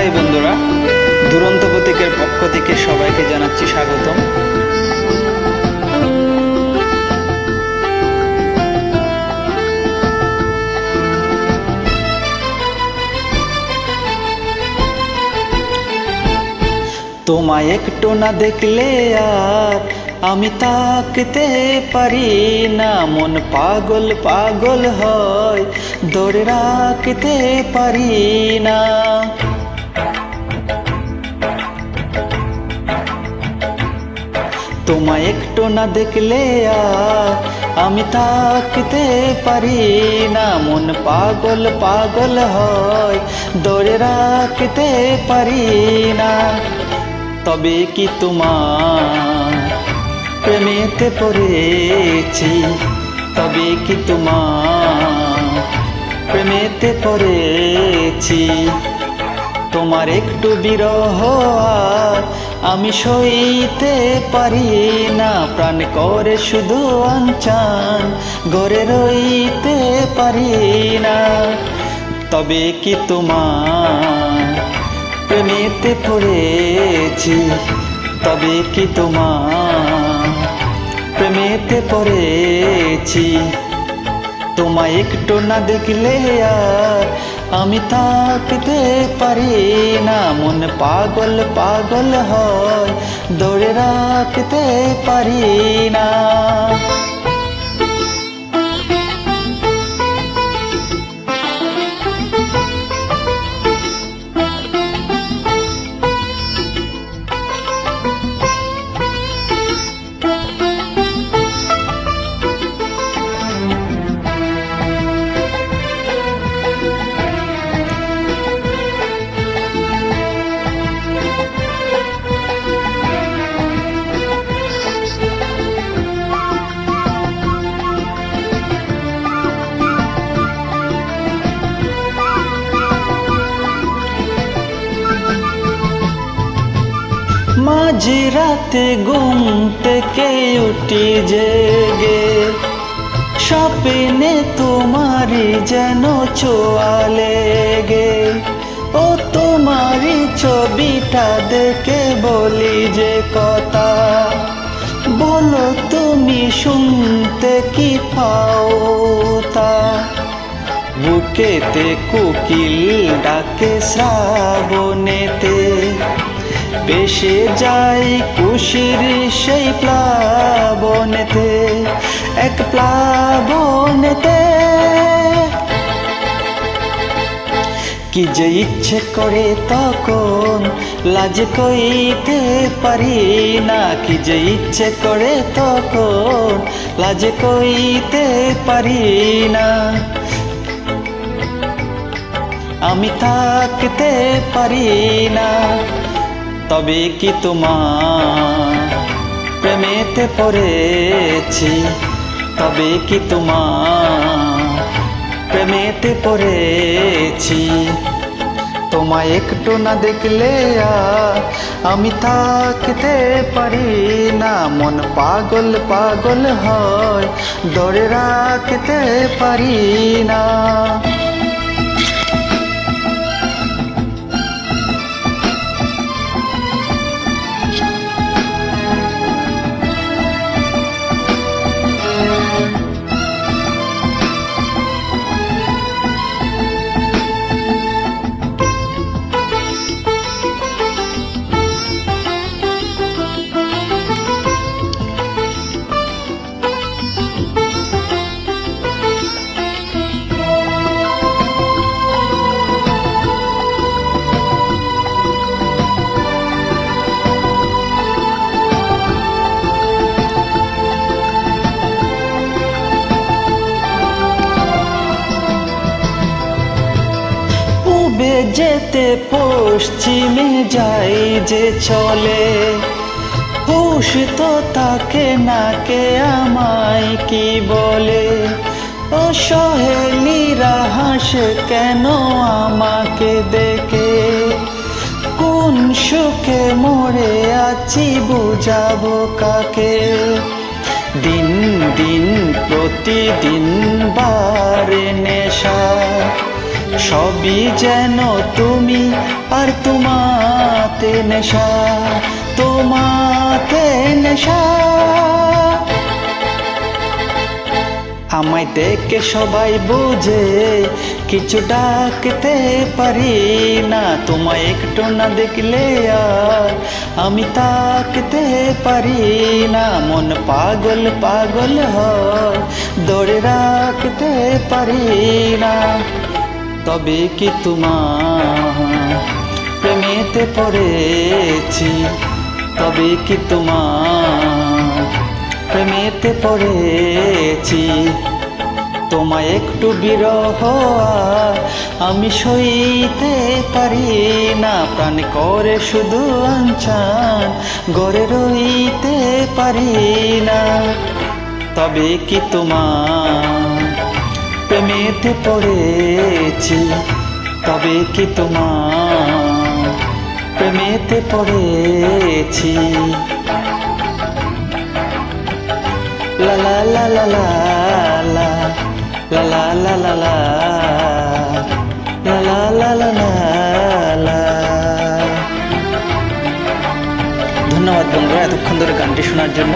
High বন্ধুরা, দুরন্ত প্রতীকের পক্ষ থেকে সবাইকে জানাচ্ছি স্বাগতম। তোমায় একটু না দেখলে আর আমি তাকতে পারি না, মন পাগল পাগল হয়, ধরে রাখতে পারি না। তোমায় একটু না দেখলে আর আমি তাকতে পারি না, মন পাগল পাগল হয়, ধরে রাখতে পারি না। তবে কি তোমার প্রেমেতে পড়েছি, তবে কি তোমার প্রেমেতে পড়েছি। তোমার একটু বিরহ আর আমি সইতে পারি না, প্রাণ করে শুধু আনচান, ঘরে রইতে পারি না। তবে কি তোমার প্রেমেতে পড়েছি, তবে কি তোমার প্রেমেতে পড়েছি। তোমায় একটু না দেখলে আর আমি থাকতে পারি না, মন পাগল পাগল হয়, ধরে রাখতে পারি না। মাঝ রাতে ঘুম থেকে উঠি জেগে, স্বপ্নে তোমারই যেন ছোঁয়া লেগে। ও তোমারই ছবিটা দেখে বলি যে কথা, বলো তুমি শুনতে কি পাও তা। বুকেতে কোকিল ডাকে শ্রাবণেতে, ভেসে যাই খুশির সেই প্লাবনেতে, এক প্লাবনেতে। কি যে ইচ্ছে করে তখন লাজ কইতে পারি না, কি যে ইচ্ছে করে তখন লাজ কইতে পারি না। আমি থাকতে পারি না। তবে কি তোমার প্রেমেতে পড়েছি, তবে কি তোমার প্রেমেতে পড়েছি। তোমায় একটু না দেখলে আর আমি থাকতে পারি না, মন পাগল পাগল হয়, ধরে রাখতে পারি না। যেতে পশ্চিমে যাই যে চলে, হুশ তো তাকে না কে আমায় কি বলে। ও সহেলিরা হাসে কেন আমাকে দেখে, কোন সুখে মরে আছি বুঝাবো কাকে। দিন দিন প্রতিদিন বারে নেশা, সবই যেন তুমি আর তোমাতে নেশা, তোমাতে নেশা। আমায় দেখে সবাই বুঝে কিছু ডাকতে পারি না, তোমায় একটু না দেখলে আর আমি তাকতে পারি না। মন পাগল পাগল হয়, ধরে রাখতে পারি না। তবে কি তোমার প্রেমেতে পড়েছি, তবে কি তোমার প্রেমেতে পড়েছি। তোমায় একটু বিরহ আমি সইতে পারি না, প্রাণ করে শুধু আনচান গড়ে রইতে পারি না। তবে কি তোমার প্রেমেতে পড়েছি, তবে কি তোমার প্রেমেতে পড়েছি। লা লা লা লা লা লা লা লা লা লা লা লা লা লা লা লা। ধন্যবাদ বন্ধুরা এতক্ষণ ধরে গানটি শোনার জন্য।